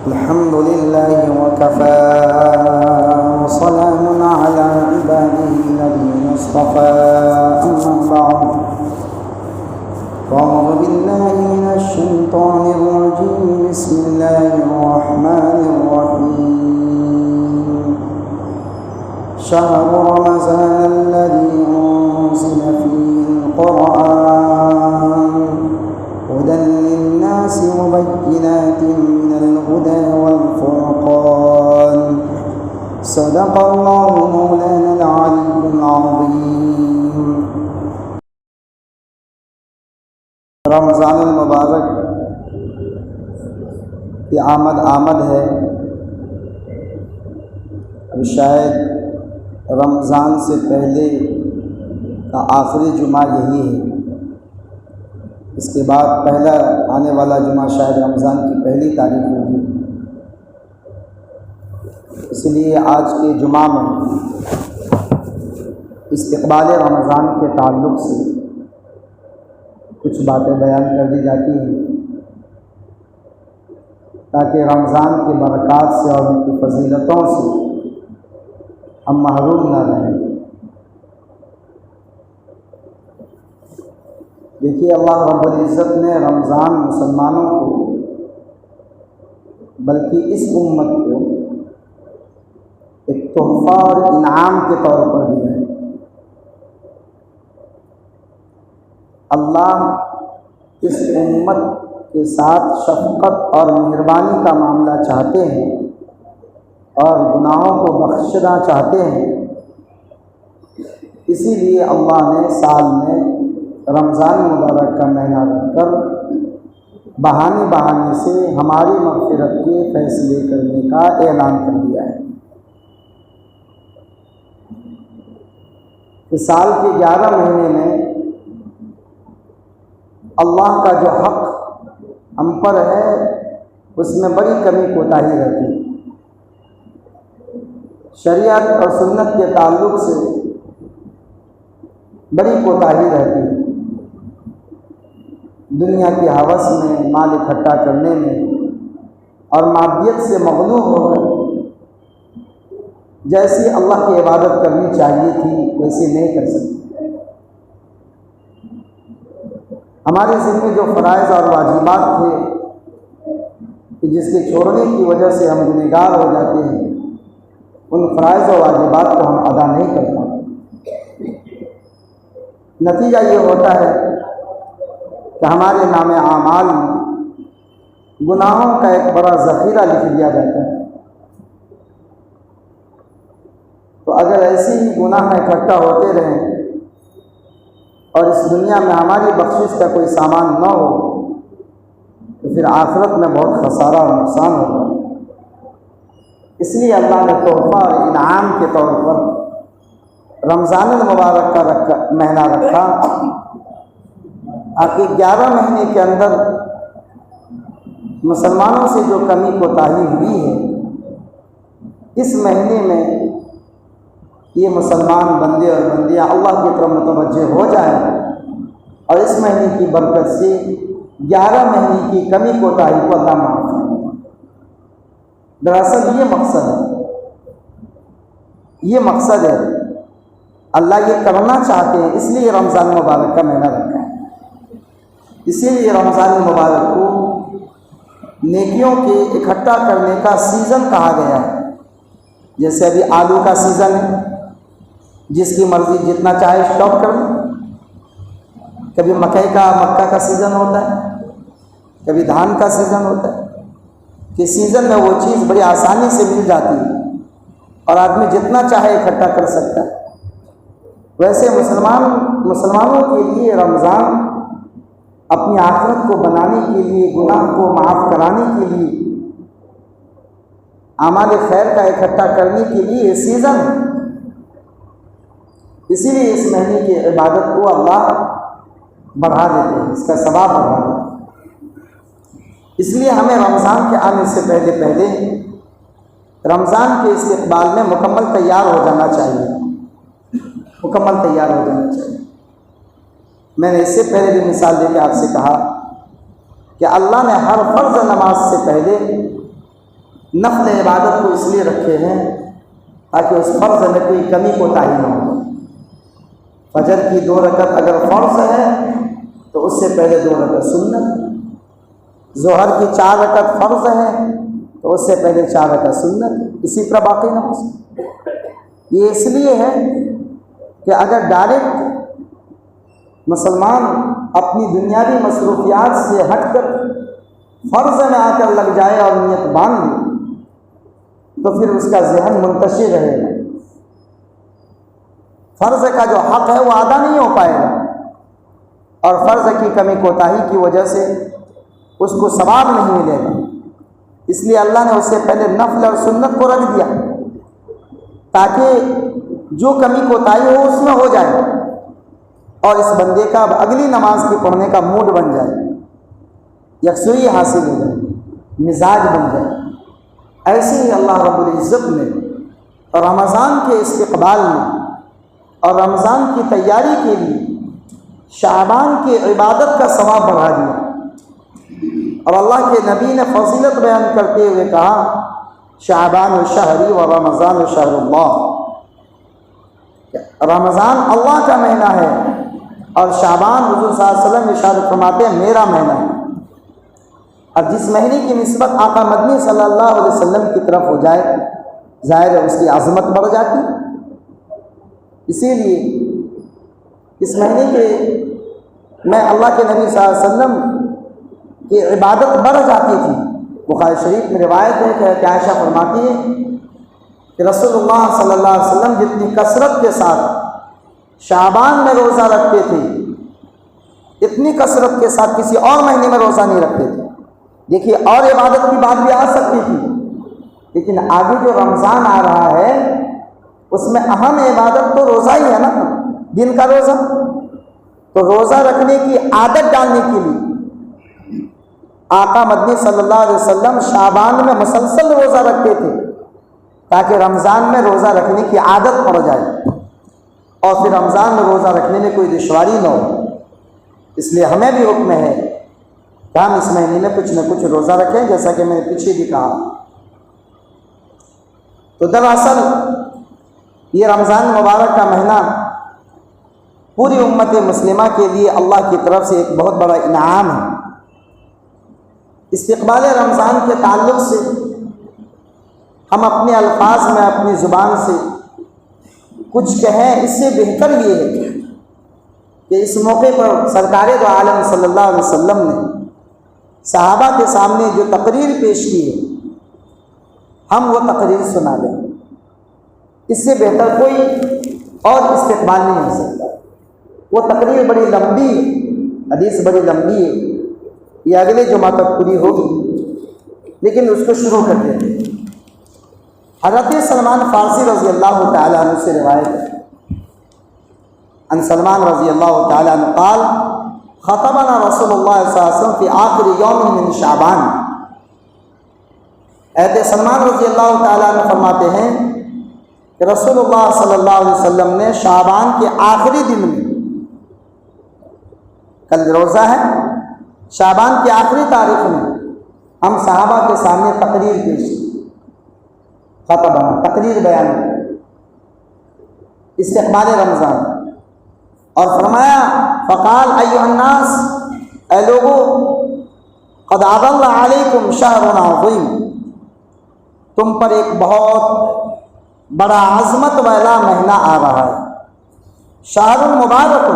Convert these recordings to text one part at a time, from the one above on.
الحمد لله وكفى وسلام على عباده الذين اصطفى أما بعد أعوذ بالله من الشيطان الرجيم بسم الله الرحمن الرحيم شهر رمضان الذي أنزل فيه القرآن هدى للناس وبينات من الهدى والفرقان صدق الله مولانا العلي العظيم۔ رمضان المبارک کی آمد ہے۔ اب شاید رمضان سے پہلے کا آخری جمعہ یہی ہے، اس کے بعد پہلا آنے والا جمعہ شاید رمضان کی پہلی تاریخ ہوگی۔ اس لیے آج کے جمعہ میں استقبال رمضان کے تعلق سے کچھ باتیں بیان کر دی جاتی ہیں تاکہ رمضان کے برکات سے اور ان کی فضیلتوں سے ہم محروم نہ رہیں۔ دیکھیے، اللہ رب العزت نے رمضان مسلمانوں کو بلکہ اس امت کو ایک تحفہ اور انعام کے طور پر دیا ہے۔ اللہ اس امت کے ساتھ شفقت اور مہربانی کا معاملہ چاہتے ہیں اور گناہوں کو بخشنا چاہتے ہیں، اسی لیے اللہ نے سال میں رمضان مبارک کا مہینہ رکھ کر بہانے سے ہماری مغفرت کے فیصلے کرنے کا اعلان کر دیا ہے کہ سال کے 11 مہینے میں اللہ کا جو حق ہم پر ہے اس میں بڑی کمی کوتاہی رہتی ہے۔ شریعت اور سنت کے تعلق سے بڑی کوتاہی رہتی ہے۔ دنیا کی ہوس میں، مال اکٹھا کرنے میں اور مادیت سے مغلوب ہو کر جیسی اللہ کی عبادت کرنی چاہیے تھی ویسی نہیں کر سکتے۔ ہمارے ذمہ جو فرائض اور واجبات تھے کہ جس کے چھوڑنے کی وجہ سے ہم گنہگار ہو جاتے ہیں، ان فرائض و واجبات کو ہم ادا نہیں کر پاتے۔ نتیجہ یہ ہوتا ہے کہ ہمارے نام اعمال میں گناہوں کا ایک بڑا ذخیرہ لکھ دیا جاتا ہے۔ تو اگر ایسے ہی گناہ اکٹھا ہوتے رہیں اور اس دنیا میں ہماری بخشش کا کوئی سامان نہ ہو تو پھر آخرت میں بہت خسارہ اور نقصان ہوگا۔ اس لیے اللہ نے تحفہ اور انعام کے طور پر رمضان المبارک کا مہینہ رکھا تاکہ 11 مہینے کے اندر مسلمانوں سے جو کمی کوتاہی ہوئی ہے، اس مہینے میں یہ مسلمان بندے اور بندیاں اللہ کی طرف متوجہ ہو جائیں اور اس مہینے کی برکت سے 11 مہینے کی کمی کوتاہی کو اللہ معاف کرے۔ دراصل یہ مقصد ہے، اللہ یہ کرنا چاہتے ہیں، اس لیے رمضان مبارک کا مہینہ رکھا ہے۔ اسی لیے رمضان مبارک کو نیکیوں کے اکٹھا کرنے کا سیزن کہا گیا ہے۔ جیسے ابھی آلو کا سیزن ہے، جس کی مرضی جتنا چاہے اسٹاک کر لیں۔ کبھی مکہ کا سیزن ہوتا ہے، کبھی دھان کا سیزن ہوتا ہے کہ سیزن میں وہ چیز بڑی آسانی سے مل جاتی ہے اور آدمی جتنا چاہے اکٹھا کر سکتا ہے۔ ویسے مسلمانوں کے لیے رمضان اپنی آخرت کو بنانے کے لیے، گناہ کو معاف کرانے کے لیے، اعمال خیر کا اکٹھا کرنے کے لیے یہ سیزن ہے۔ اسی لیے اس مہینے کی عبادت کو اللہ بڑھا دیتے ہیں، اس کا ثواب بڑھا دیتے ہیں۔ اس لیے ہمیں رمضان کے آنے سے پہلے رمضان کے استقبال میں مکمل تیار ہو جانا چاہیے۔ میں نے اس سے پہلے بھی مثال دے کے آپ سے کہا کہ اللہ نے ہر فرض نماز سے پہلے نفل عبادت کو اس لیے رکھے ہیں تاکہ اس فرض میں کوئی کمی کوتاہی نہ ہو۔ فجر کی 2 رکعت اگر فرض ہے تو اس سے پہلے 2 رکعت سنت، ظہر کی 4 رکعت فرض ہے تو اس سے پہلے 4 رکعت سنت، اسی طرح باقی نماز۔ یہ اس لیے ہے کہ اگر ڈائریکٹ مسلمان اپنی دنیاوی مصروفیات سے ہٹ کر فرض میں آ کر لگ جائے اور نیت باندھ لے تو پھر اس کا ذہن منتشر رہے گا، فرض کا جو حق ہے وہ ادا نہیں ہو پائے گا، اور فرض کی کمی کوتاہی کی وجہ سے اس کو ثواب نہیں ملے گا۔ اس لیے اللہ نے اس سے پہلے نفل اور سنت کو رکھ دیا تاکہ جو کمی کوتاہی ہو اس میں ہو جائے اور اس بندے کا اب اگلی نماز کی پڑھنے کا موڈ بن جائے، یکسوئی حاصل ہو جائے، مزاج بن جائے۔ ایسے ہی اللہ رب العزت نے رمضان کے استقبال میں اور رمضان کی تیاری کے لیے شعبان کی عبادت کا ثواب بڑھا دیا، اور اللہ کے نبی نے فضیلت بیان کرتے ہوئے کہا شعبان شہری و رمضان شہر اللہ، رمضان اللہ کا مہینہ ہے اور شعبان حضور صلی اللہ علیہ وسلم ارشاد فرماتے ہیں میرا مہینہ ہے۔ اب جس مہینے کی نسبت آقا مدنی صلی اللہ علیہ وسلم کی طرف ہو جائے ظاہر ہے اس کی عظمت بڑھ جاتی، اسی لیے اس مہینے کے میں اللہ کے نبی صلی اللہ علیہ وسلم کی عبادت بڑھ جاتی تھی۔ بخاری شریف میں روایت ہے کہ عائشہ فرماتی ہے کہ رسول اللہ صلی اللہ علیہ وسلم جتنی کثرت کے ساتھ شعبان میں روزہ رکھتے تھے اتنی کثرت کے ساتھ کسی اور مہینے میں روزہ نہیں رکھتے تھے۔ دیکھیے اور عبادت کی بات بھی آ سکتی تھی، لیکن آگے جو رمضان آ رہا ہے اس میں اہم عبادت تو روزہ ہی ہے نا، دن کا روزہ۔ تو روزہ رکھنے کی عادت ڈالنے کے لیے آقا مدنی صلی اللہ علیہ وسلم شعبان میں مسلسل روزہ رکھتے تھے تاکہ رمضان میں روزہ رکھنے کی عادت پڑ جائے اور پھر رمضان میں روزہ رکھنے میں کوئی دشواری نہ ہو۔ اس لیے ہمیں بھی حکم ہے کہ ہم اس مہینے میں کچھ نہ کچھ روزہ رکھیں، جیسا کہ میں نے پیچھے بھی کہا۔ تو دراصل یہ رمضان مبارک کا مہینہ پوری امت مسلمہ کے لیے اللہ کی طرف سے ایک بہت بڑا انعام ہے۔ استقبال رمضان کے تعلق سے ہم اپنے الفاظ میں اپنی زبان سے کچھ کہیں، اس سے بہتر یہ ہے کہ اس موقع پر سرکار دو عالم صلی اللہ علیہ وسلم نے صحابہ کے سامنے جو تقریر پیش کی ہے ہم وہ تقریر سنا دیں، اس سے بہتر کوئی اور استقبال نہیں ہو سکتا۔ وہ تقریر بڑی لمبی ہے، حدیث بڑی لمبی ہے، یہ اگلے جمعہ تک پوری ہوگی، لیکن اس کو شروع کر دیتے ہیں۔ حضرت سلمان فارسی رضی اللہ تعالیٰ عنہ سے روایت ہے، ان سلمان رضی اللہ تعالیٰ عنہ قال خطبنا رسول اللہ صلی اللہ علیہ وسلم فی آخر یوم من شعبان۔ حضرت سلمان رضی اللہ تعالیٰ عنہ فرماتے ہیں کہ رسول اللہ صلی اللہ علیہ وسلم نے شعبان کے آخری دن میں، کل روزہ ہے، شعبان کی آخری تاریخ میں ہم صحابہ کے سامنے تقریر پیش کی، خطبہ تقریر بیان کی، استقبال رمضان، اور فرمایا فقال ایھا الناس، اے لوگو قد اضل علیکم شہر عظیم، تم پر ایک بہت بڑا عظمت والا مہینہ آ رہا ہے، شہر مبارک،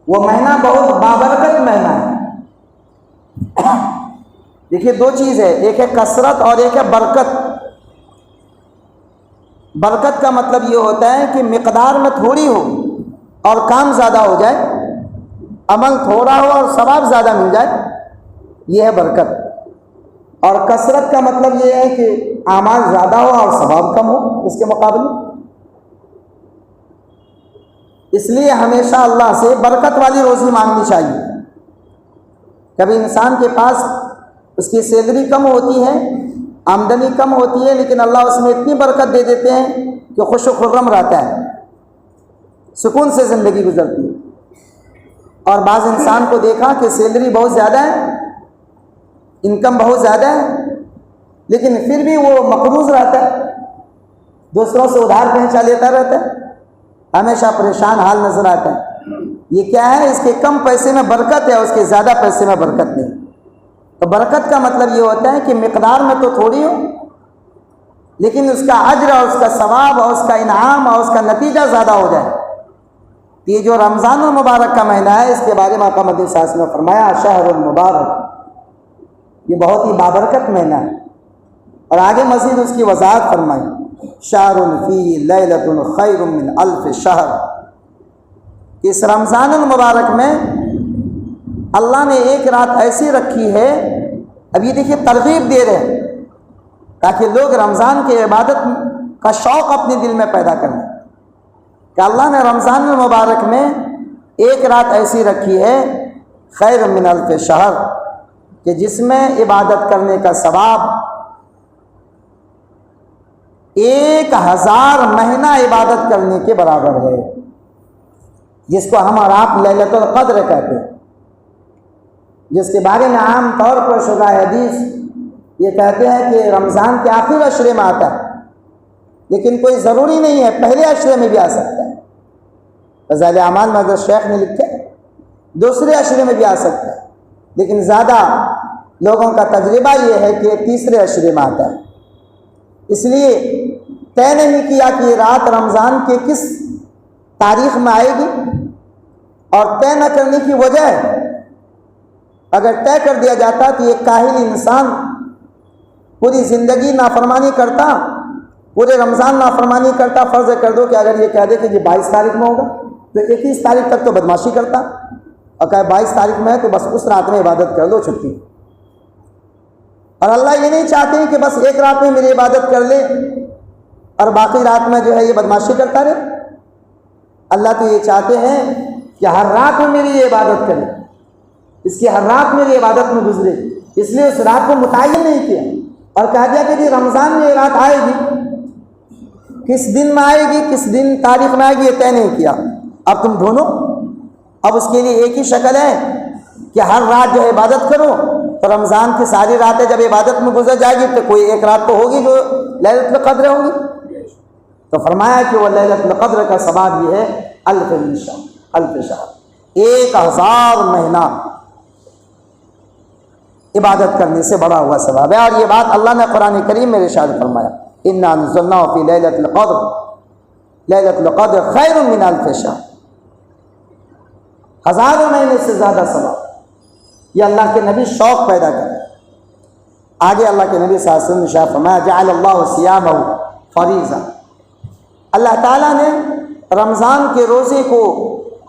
وہ مہینہ بہت بابرکت مہینہ ہے۔ دیکھیے دو چیز ہے، ایک ہے کثرت اور ایک ہے برکت۔ برکت کا مطلب یہ ہوتا ہے کہ مقدار میں تھوڑی ہو اور کام زیادہ ہو جائے، عمل تھوڑا ہو اور ثواب زیادہ مل جائے، یہ ہے برکت۔ اور کثرت کا مطلب یہ ہے کہ اعمال زیادہ ہو اور ثواب کم ہو اس کے مقابلے۔ اس لیے ہمیشہ اللہ سے برکت والی روزی مانگنی چاہیے۔ کبھی انسان کے پاس اس کی سیلری کم ہوتی ہے، آمدنی کم ہوتی ہے، لیکن اللہ اس میں اتنی برکت دے دیتے ہیں کہ خوش و خرم رہتا ہے، سکون سے زندگی گزرتی ہے۔ اور بعض انسان کو دیکھا کہ سیلری بہت زیادہ ہے، انکم بہت زیادہ ہے، لیکن پھر بھی وہ مقروض رہتا ہے، دوسروں سے ادھار پہنچا لیتا رہتا ہے، ہمیشہ پریشان حال نظر آتا ہے۔ یہ کیا ہے؟ اس کے کم پیسے میں برکت ہے، اس کے زیادہ پیسے میں برکت نہیں۔ تو برکت کا مطلب یہ ہوتا ہے کہ مقدار میں تو تھوڑی ہو، لیکن اس کا اجر اور اس کا ثواب اور اس کا انعام اور اس کا نتیجہ زیادہ ہو جائے۔ یہ جو رمضان المبارک کا مہینہ ہے، اس کے بارے میں آقا مدنی صاحب نے فرمایا شہر المبارک، یہ بہت ہی بابرکت مہینہ ہے۔ اور آگے مزید اس کی وضاحت فرمائی، شہر فیہ لیلۃ خیر من الف شہر، کہ اس رمضان المبارک میں اللہ نے ایک رات ایسی رکھی ہے، اب یہ دیکھیے ترغیب دے رہے ہیں تاکہ لوگ رمضان کی عبادت کا شوق اپنے دل میں پیدا کریں، کہ اللہ نے رمضان المبارک میں ایک رات ایسی رکھی ہے خیر من الف شہر، کہ جس میں عبادت کرنے کا ثواب 1000 مہینہ عبادت کرنے کے برابر ہے، جس کو ہم اور آپ لیلۃ القدر کہتے ہیں، جس کے بارے میں عام طور پر شرح حدیث یہ کہتے ہیں کہ رمضان کے آخر عشرے میں آتا ہے، لیکن کوئی ضروری نہیں ہے، پہلے عشرے میں بھی آ سکتا ہے۔ فضائل اعمال میں حضرت شیخ نے لکھا ہے دوسرے عشرے میں بھی آ سکتا ہے، لیکن زیادہ لوگوں کا تجربہ یہ ہے کہ تیسرے عشرے میں آتا ہے۔ اس لیے طے نہیں کیا کہ یہ رات رمضان کے کس تاریخ میں آئے گی، اور طے نہ کرنے کی وجہ ہے اگر طے کر دیا جاتا تو یہ کاہل انسان پوری زندگی نافرمانی کرتا، پورے رمضان نافرمانی کرتا۔ فرض کر دو کہ اگر یہ کہہ دے کہ یہ 22 تاریخ میں ہوگا تو 21 تاریخ تک تو بدماشی کرتا، اور کہ 22 تاریخ میں ہے تو بس اس رات میں عبادت کر دو، چھٹی۔ اور اللہ یہ نہیں چاہتے کہ بس ایک رات میں میری عبادت کر لے اور باقی رات میں جو ہے یہ بدماشی کرتا رہے۔ اللہ تو یہ چاہتے ہیں کہ ہر رات میں میری یہ عبادت کرے، اس کی ہر رات میری عبادت میں گزرے، اس لیے اس رات کو متعین نہیں کیا اور کہا دیا کہ جی رمضان میں یہ رات آئے گی، کس دن میں آئے گی، کس دن تاریخ میں آئے گی، یہ طے نہیں کیا۔ اب تم ڈھونڈو، اب اس کے لیے ایک ہی شکل ہے کہ ہر رات جو عبادت کرو، تو رمضان کی ساری راتیں جب عبادت میں گزر جائے گی تو کوئی ایک رات تو ہوگی جو لیلۃ القدر ہوگی۔ تو فرمایا کہ وہ لیلۃ القدر کا ثواب یہ ہے الف شہر، 1000 مہینہ عبادت کرنے سے بڑا ہوا ثواب ہے۔ اور یہ بات اللہ نے قرآن کریم میں ارشاد فرمایا، انا انزلناہ فی لیلۃ القدر، لیلۃ القدر خیر من الف شہر، 1000 مہینے سے زیادہ ثواب۔ یہ اللہ کے نبی شوق پیدا کرے۔ آگے اللہ کے نبی صلی اللہ علیہ وسلم نے ارشاد فرمایا جعل اللہ صیامہ فریضہ، اللہ تعالیٰ نے رمضان کے روزے کو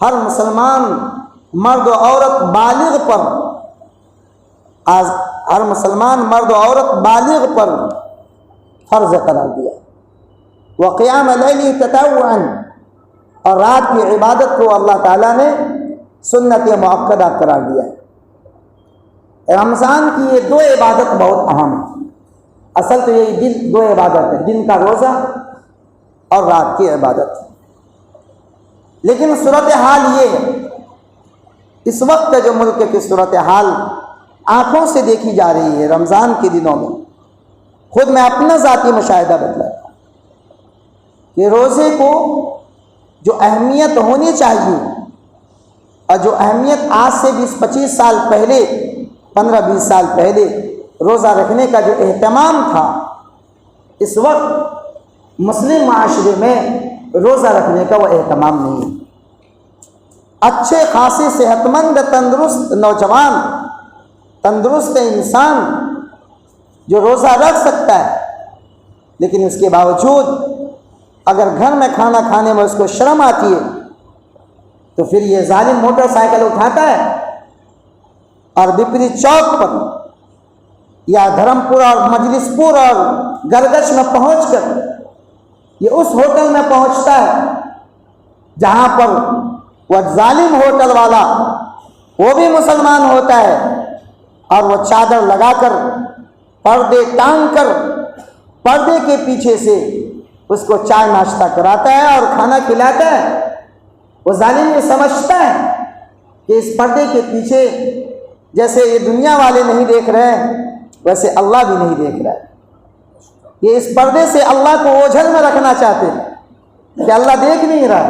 ہر مسلمان مرد و عورت بالغ پر، ہر مسلمان مرد و عورت بالغ پر فرض قرار دیا۔ وقیام اللیل تطوعا، اور رات کی عبادت کو اللہ تعالیٰ نے سنت مؤکدہ قرار دیا ہے۔ رمضان کی یہ 2 عبادت بہت اہم ہے، اصل تو یہی 2 عبادت ہے، دن کا روزہ اور رات کی عبادت۔ لیکن صورتحال یہ ہے، اس وقت جو ملک کی صورتحال آنکھوں سے دیکھی جا رہی ہے رمضان کے دنوں میں، خود میں اپنا ذاتی مشاہدہ بتلاتا ہوں کہ روزے کو جو اہمیت ہونی چاہیے، اور جو اہمیت آج سے 20-25 سال پہلے، 15-20 سال پہلے روزہ رکھنے کا جو اہتمام تھا، اس وقت مسلم معاشرے میں روزہ رکھنے کا وہ اہتمام نہیں ہے۔ اچھے خاصے صحت مند تندرست نوجوان، تندرست انسان جو روزہ رکھ سکتا ہے، لیکن اس کے باوجود اگر گھر میں کھانا کھانے میں اس کو شرم آتی ہے تو پھر یہ ظالم موٹر سائیکل اٹھاتا ہے اور بپری چوک پر یا دھرم پور اور مجلس پور اور گرگش میں پہنچ کر یہ اس ہوٹل میں پہنچتا ہے جہاں پر وہ ظالم ہوٹل والا وہ بھی مسلمان ہوتا ہے، اور وہ چادر لگا کر پردے ٹانگ کر پردے کے پیچھے سے اس کو چائے ناشتہ کراتا ہے اور کھانا کھلاتا ہے۔ وہ ظالم یہ سمجھتا ہے کہ اس پردے کے پیچھے جیسے یہ دنیا والے نہیں دیکھ رہے ویسے اللہ بھی نہیں دیکھ رہا ہے. یہ اس پردے سے اللہ کو اوجھل میں رکھنا چاہتے ہیں کہ اللہ دیکھ نہیں رہا.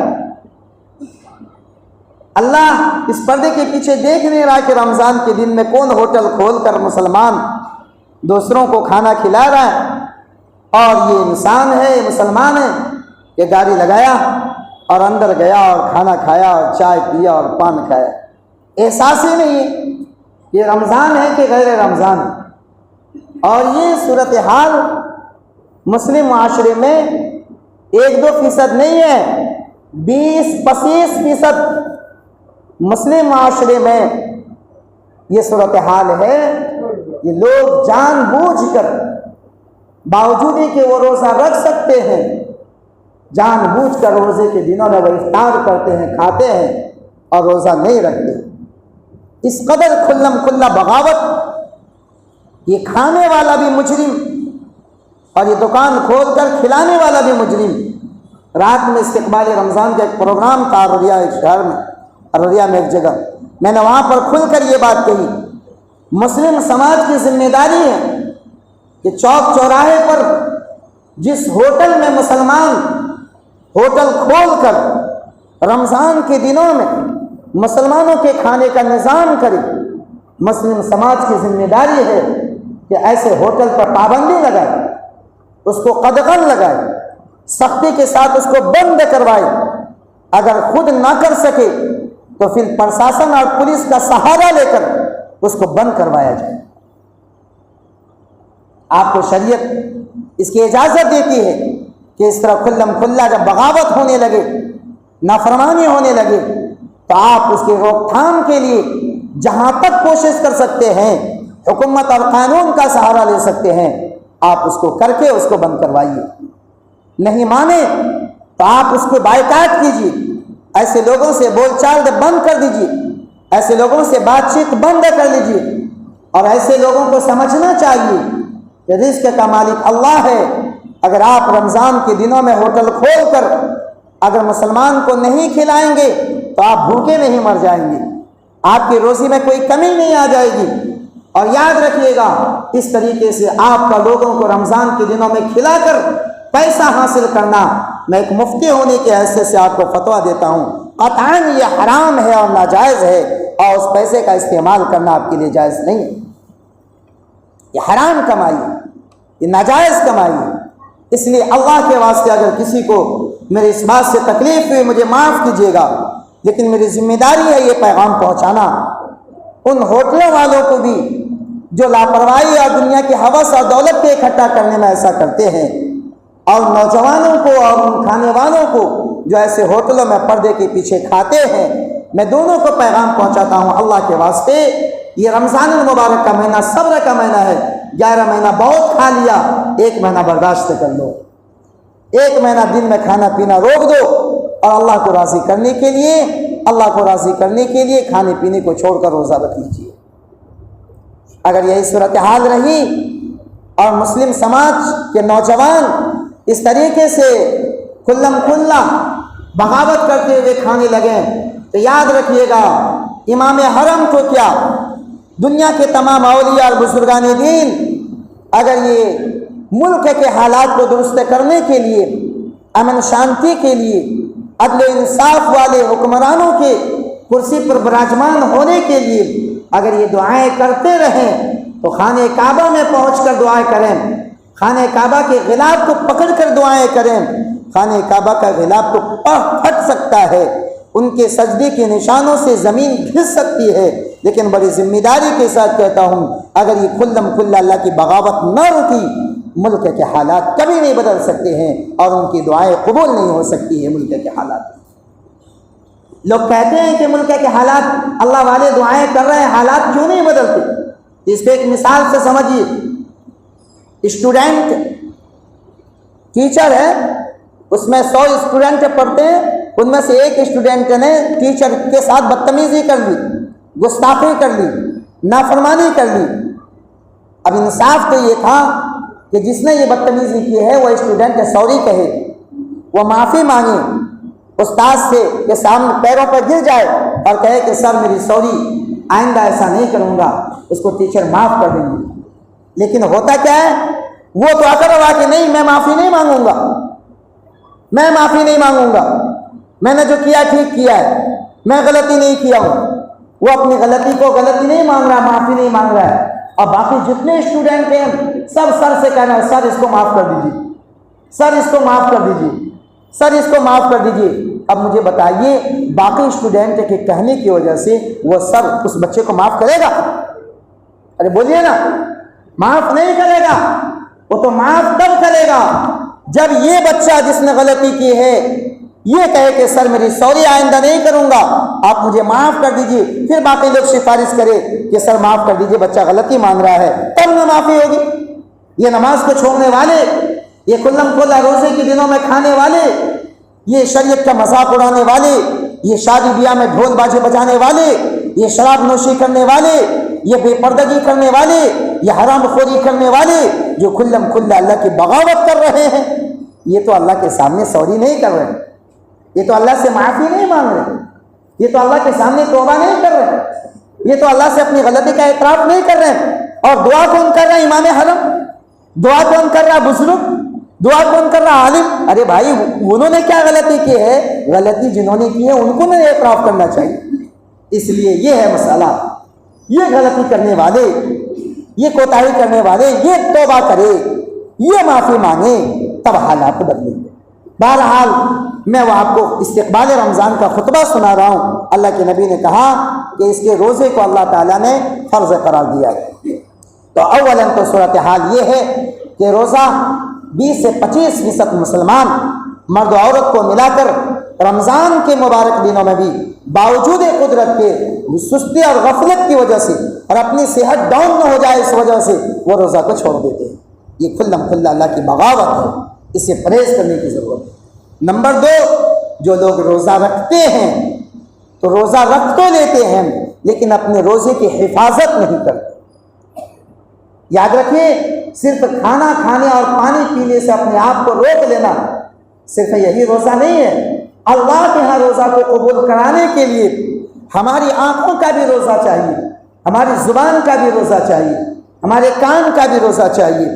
اللہ اس پردے کے پیچھے دیکھ نہیں رہا کہ رمضان کے دن میں کون ہوٹل کھول کر مسلمان دوسروں کو کھانا کھلا رہا ہے، اور یہ انسان ہے، یہ مسلمان ہے، یہ گاڑی لگایا اور اندر گیا اور کھانا کھایا اور چائے پیا اور پان کھایا. احساس ہی نہیں ہے یہ رمضان ہے کہ غیر رمضان ہے. اور یہ صورتحال مسلم معاشرے میں 1-2% نہیں ہے، 20-25% مسلم معاشرے میں یہ صورتحال ہے. یہ لوگ جان بوجھ کر باوجود کہ وہ روزہ رکھ سکتے ہیں، جان بوجھ کر روزے کے دنوں میں وہ افطار کرتے ہیں، کھاتے ہیں اور روزہ نہیں رکھتے. اس قدر کھلم کھلا بغاوت. یہ کھانے والا بھی مجرم اور یہ دکان کھول کر کھلانے والا بھی مجرم. رات میں استقبال رمضان کا ایک پروگرام تھا ارریا ایک شہر میں، ارریا میں ایک جگہ. میں نے وہاں پر کھل کر یہ بات کہی، مسلم سماج کی ذمہ داری ہے کہ چوک چوراہے پر جس ہوٹل میں مسلمان ہوٹل کھول کر رمضان کے دنوں میں مسلمانوں کے کھانے کا نظام کرے، مسلم سماج کی ذمہ داری ہے کہ ایسے ہوٹل پر پابندی لگائے، اس کو قدغن لگائے، سختی کے ساتھ اس کو بند کروائے. اگر خود نہ کر سکے تو پھر پرشاسن اور پولیس کا سہارا لے کر اس کو بند کروایا جائے. آپ کو شریعت اس کی اجازت دیتی ہے کہ اس طرح کھلم کھلا جب بغاوت ہونے لگے، نافرمانی ہونے لگے، تو آپ اس کے روک تھام کے لیے جہاں تک کوشش کر سکتے ہیں، حکومت اور قانون کا سہارا لے سکتے ہیں، آپ اس کو کر کے اس کو بند کروائیے. نہیں مانے تو آپ اس کو بائیکاٹ کیجیے، ایسے لوگوں سے بول چال بند کر دیجیے، ایسے لوگوں سے بات چیت بند کر لیجیے. اور ایسے لوگوں کو سمجھنا چاہیے کہ رزق کا مالک اللہ ہے. اگر آپ رمضان کے دنوں میں ہوٹل کھول کر اگر مسلمان کو نہیں کھلائیں گے تو آپ بھوکے نہیں مر جائیں گے، آپ کی روزی میں کوئی کمی نہیں آ جائے گی. اور یاد رکھیے گا، اس طریقے سے آپ کا لوگوں کو رمضان کے دنوں میں کھلا کر پیسہ حاصل کرنا، میں ایک مفتی ہونے کی حیثیت سے آپ کو فتویٰ دیتا ہوں، قطعاً یہ حرام ہے اور ناجائز ہے، اور اس پیسے کا استعمال کرنا آپ کے لیے جائز نہیں ہے. یہ حرام کمائی ہے، یہ ناجائز کمائی ہے. اس لیے اللہ کے واسطے اگر کسی کو میرے اس بات سے تکلیف ہوئی مجھے معاف کیجیے گا، لیکن میری ذمہ داری ہے یہ پیغام پہنچانا ان ہوٹلوں والوں کو بھی جو لاپرواہی اور دنیا کی ہوس اور دولت کے اکٹھا کرنے میں ایسا کرتے ہیں، اور نوجوانوں کو اور ان کھانے والوں کو جو ایسے ہوٹلوں میں پردے کے پیچھے کھاتے ہیں. میں دونوں کو پیغام پہنچاتا ہوں اللہ کے واسطے، یہ رمضان المبارک کا مہینہ صبر کا مہینہ ہے. 11 مہینہ بہت کھا لیا، 1 مہینہ برداشت کر لو، 1 مہینہ دن میں کھانا پینا روک دو، اور اللہ کو راضی کرنے کے لیے، اللہ کو راضی کرنے کے لیے کھانے پینے کو چھوڑ کر روزہ رکھ لیجیے. اگر یہی صورتحال رہی اور مسلم سماج کے نوجوان اس طریقے سے کھلم کھلا بغاوت کرتے ہوئے کھانے لگیں تو یاد رکھیے گا، امام حرم کو کیا، دنیا کے تمام اولیاء اور بزرگان دین اگر یہ ملک کے حالات کو درست کرنے کے لیے، امن شانتی کے لیے، عدل و انصاف والے حکمرانوں کے کرسی پر براجمان ہونے کے لیے اگر یہ دعائیں کرتے رہیں تو خانہ کعبہ میں پہنچ کر دعائیں کریں، خانہ کعبہ کے غلاف کو پکڑ کر دعائیں کریں. خانہ کعبہ کا غلاف تو پھٹ سکتا ہے، ان کے سجدے کے نشانوں سے زمین گھس سکتی ہے، لیکن بڑی ذمہ داری کے ساتھ کہتا ہوں اگر یہ کھلم کھلا اللہ کی بغاوت نہ رکی، ملک کے حالات کبھی نہیں بدل سکتے ہیں اور ان کی دعائیں قبول نہیں ہو سکتی ہیں. ملک کے حالات، لوگ کہتے ہیں کہ ملک کے حالات اللہ والے دعائیں کر رہے ہیں، حالات کیوں نہیں بدلتے؟ اس کو ایک مثال سے سمجھیے. اسٹوڈنٹ ٹیچر ہے، اس میں 100 اسٹوڈنٹ پڑھتے ہیں، ان میں سے ایک اسٹوڈنٹ نے ٹیچر کے ساتھ بدتمیزی کر لی، گستاخی کر لی، نافرمانی کر لی. اب انصاف تو یہ تھا کہ جس نے یہ بدتمیزی کی ہے وہ اسٹوڈنٹ سوری کہے، وہ معافی مانگے استاد سے کے سامنے پیروں پر گر جائے اور کہے کہ سر میری سوری، آئندہ ایسا نہیں کروں گا، اس کو ٹیچر معاف کر دیں گے. لیکن ہوتا کیا ہے، وہ تو آ کر کہ نہیں میں معافی نہیں مانگوں گا، میں معافی نہیں مانگوں گا، میں نے جو کیا ٹھیک کیا ہے، میں غلطی نہیں کیا ہوں. وہ اپنی غلطی کو غلطی نہیں مانگ رہا، معافی نہیں مانگ رہا ہے. اور باقی جتنے اسٹوڈنٹ ہیں سب سر سے کہنا ہے سر اس کو معاف کر دیجیے، سر اس کو معاف کر دیجیے، سر اس کو معاف کر دیجیے. اب مجھے بتائیے باقی اسٹوڈنٹ کے کہنے کی وجہ سے وہ سر اس بچے کو معاف کرے گا؟ ارے بولیے نا، معاف نہیں کرے گا. وہ تو معاف تب کرے گا جب یہ بچہ جس نے غلطی کی ہے یہ کہے کہ سر میری سوری، آئندہ نہیں کروں گا، آپ مجھے معاف کر دیجیے. پھر باقی لوگ سفارش کرے کہ سر معاف کر دیجیے، بچہ غلطی مان رہا ہے، تب نہ معافی ہوگی. یہ نماز کو چھوڑنے والے، یہ کلم کھلا روزے کے دنوں میں کھانے والے، یہ شریعت کا مذاق اڑانے والے، یہ شادی بیاہ میں ڈھول باجے بجانے والے، یہ شراب نوشی کرنے والے، یہ بے پردگی کرنے والے، یہ حرام خوری کرنے والے جو کھلم کھلا اللہ کی بغاوت کر رہے ہیں، یہ تو اللہ کے سامنے سوری نہیں کر رہے، یہ تو اللہ سے معافی نہیں مانگ رہے، یہ تو اللہ کے سامنے توبہ نہیں کر رہے، یہ تو اللہ سے اپنی غلطی کا اعتراف نہیں کر رہے. اور دعا کون کر رہا ہے؟ امام حرم. دعا کون کر رہا ہے؟ بزرگ. دعا کون کر رہا؟ عالم. ارے بھائی انہوں نے کیا غلطی کی ہے؟ غلطی جنہوں نے کی ہے ان کو نہیں اعتراف کرنا چاہیے. اس لیے یہ ہے مسئلہ، یہ غلطی کرنے والے، یہ کوتاہی کرنے والے یہ توبہ کرے، یہ معافی مانگے، تب حالات بدلیں گے. بہرحال میں وہ آپ کو استقبال رمضان کا خطبہ سنا رہا ہوں. اللہ کے نبی نے کہا کہ اس کے روزے کو اللہ تعالیٰ نے فرض قرار دیا ہے. تو اولاً تو صورتحال یہ ہے کہ روزہ 20 سے 25% مسلمان مرد و عورت کو ملا کر رمضان کے مبارک دنوں میں بھی باوجود قدرت کے سستی اور غفلت کی وجہ سے اور اپنی صحت ڈاؤن نہ ہو جائے اس وجہ سے وہ روزہ کو چھوڑ دیتے ہیں. یہ کھلم کھلا اللہ کی بغاوت ہے، اس سے پرہیز کرنے کی ضرورت ہے. نمبر 2، جو لوگ روزہ رکھتے ہیں تو روزہ رکھ تو لیتے ہیں لیکن اپنے روزے کی حفاظت نہیں کرتے. یاد رکھیے، صرف کھانا کھانے اور پانی پینے سے اپنے آپ کو روک لینا صرف یہی روزہ نہیں ہے. اللہ کے ہاں روزہ کو قبول کرانے کے لیے ہماری آنکھوں کا بھی روزہ چاہیے، ہماری زبان کا بھی روزہ چاہیے، ہمارے کان کا بھی روزہ چاہیے،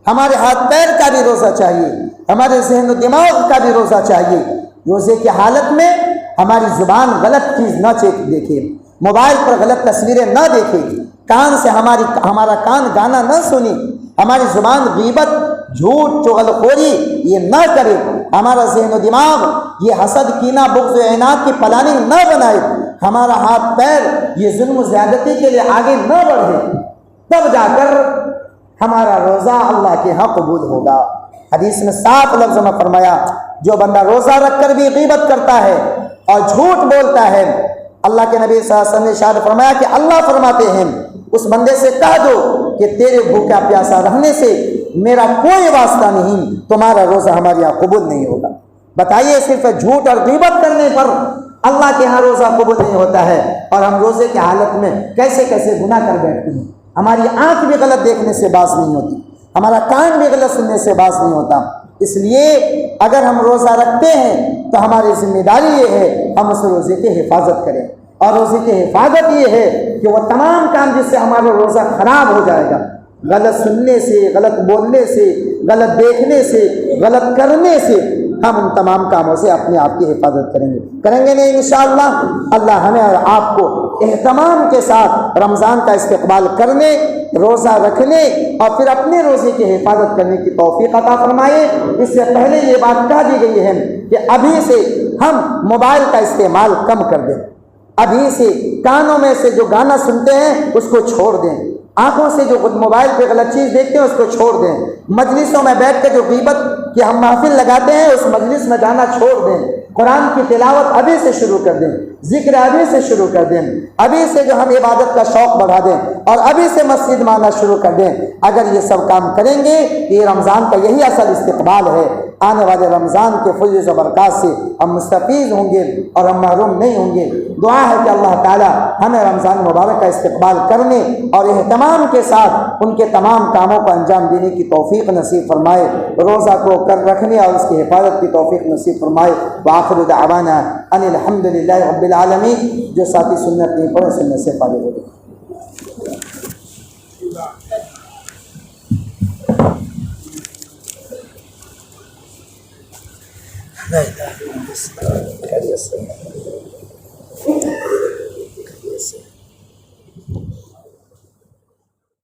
ہمارے ہاتھ پیر کا بھی روزہ چاہیے، ہمارے ذہن و دماغ کا بھی روزہ چاہیے. روزے کی حالت میں ہماری زبان غلط چیز نہ دیکھے، موبائل پر غلط تصویریں نہ دیکھے، کان سے ہمارا کان گانا نہ سنی، ہماری زبان غیبت، جھوٹ، چغلخوری یہ نہ کرے، ہمارا ذہن و دماغ یہ حسد، کینہ، بغض و عناد کی پلاننگ نہ بنائے، ہمارا ہاتھ پیر یہ ظلم و زیادتی کے لیے آگے نہ بڑھے. تب جا کر ہمارا روزہ اللہ کے ہاں قبول ہوگا. حدیث میں صاف لفظ میں فرمایا، جو بندہ روزہ رکھ کر بھی غیبت کرتا ہے اور جھوٹ بولتا ہے، اللہ کے نبی صلی اللہ علیہ وسلم نے ارشاد فرمایا کہ اللہ فرماتے ہیں اس بندے سے کہہ دو کہ تیرے بھوکا پیاسا رہنے سے میرا کوئی واسطہ نہیں، تمہارا روزہ ہمارے یہاں قبول نہیں ہوگا. بتائیے، صرف جھوٹ اور غیبت کرنے پر اللہ کے ہاں روزہ قبول نہیں ہوتا ہے، اور ہم روزے کی حالت میں کیسے کیسے گناہ کر بیٹھتے ہیں. ہماری آنکھ بھی غلط دیکھنے سے باز نہیں ہوتی، ہمارا کان بھی غلط سننے سے باز نہیں ہوتا. اس لیے اگر ہم روزہ رکھتے ہیں تو ہماری ذمہ داری یہ ہے ہم اس روزے کی حفاظت کریں. اور روزے کی حفاظت یہ ہے کہ وہ تمام کام جس سے ہمارا روزہ خراب ہو جائے گا، غلط سننے سے، غلط بولنے سے، غلط دیکھنے سے، غلط کرنے سے، ہم ان تمام کاموں سے اپنے آپ کی حفاظت کریں گے نہیں انشاءاللہ. اللہ ہمیں اور آپ کو اہتمام کے ساتھ رمضان کا استقبال کرنے، روزہ رکھنے اور پھر اپنے روزے کی حفاظت کرنے کی توفیق عطا فرمائے. اس سے پہلے یہ بات کہہ دی گئی ہے کہ ابھی سے ہم موبائل کا استعمال کم کر دیں، ابھی سے کانوں میں سے جو گانا سنتے ہیں اس کو چھوڑ دیں، آنکھوں سے جو موبائل پہ غلط چیز دیکھتے ہیں اس کو چھوڑ دیں، مجلسوں میں بیٹھ کے جو غیبت کی ہم محفل لگاتے ہیں اس مجلس میں جانا چھوڑ دیں، قرآن کی تلاوت ابھی سے شروع کر دیں، ذکر ابھی سے شروع کر دیں، ابھی سے جو ہم عبادت کا شوق بڑھا دیں اور ابھی سے مسجد میں آنا شروع کر دیں. اگر یہ سب کام کریں گے یہ رمضان کا یہی اصل استقبال ہے. آنے والے رمضان کے فضل و برکات سے ہم مستفیض ہوں گے اور ہم محروم نہیں ہوں گے۔ دعا ہے کہ اللہ تعالی ہمیں رمضان مبارک کا استقبال کرنے اور اہتمام کے ساتھ ان کے تمام کاموں کو انجام دینے کی توفیق نصیب فرمائے، روزہ کو کر رکھنے اور اس کی حفاظت کی توفیق نصیب فرمائے۔ وآخر دعوانا ان الحمد للہ رب العالمین۔ جو ساتھی سنت نہیں پڑھے سنت سے فارغ ہو گئے۔ لا إله إلا الله.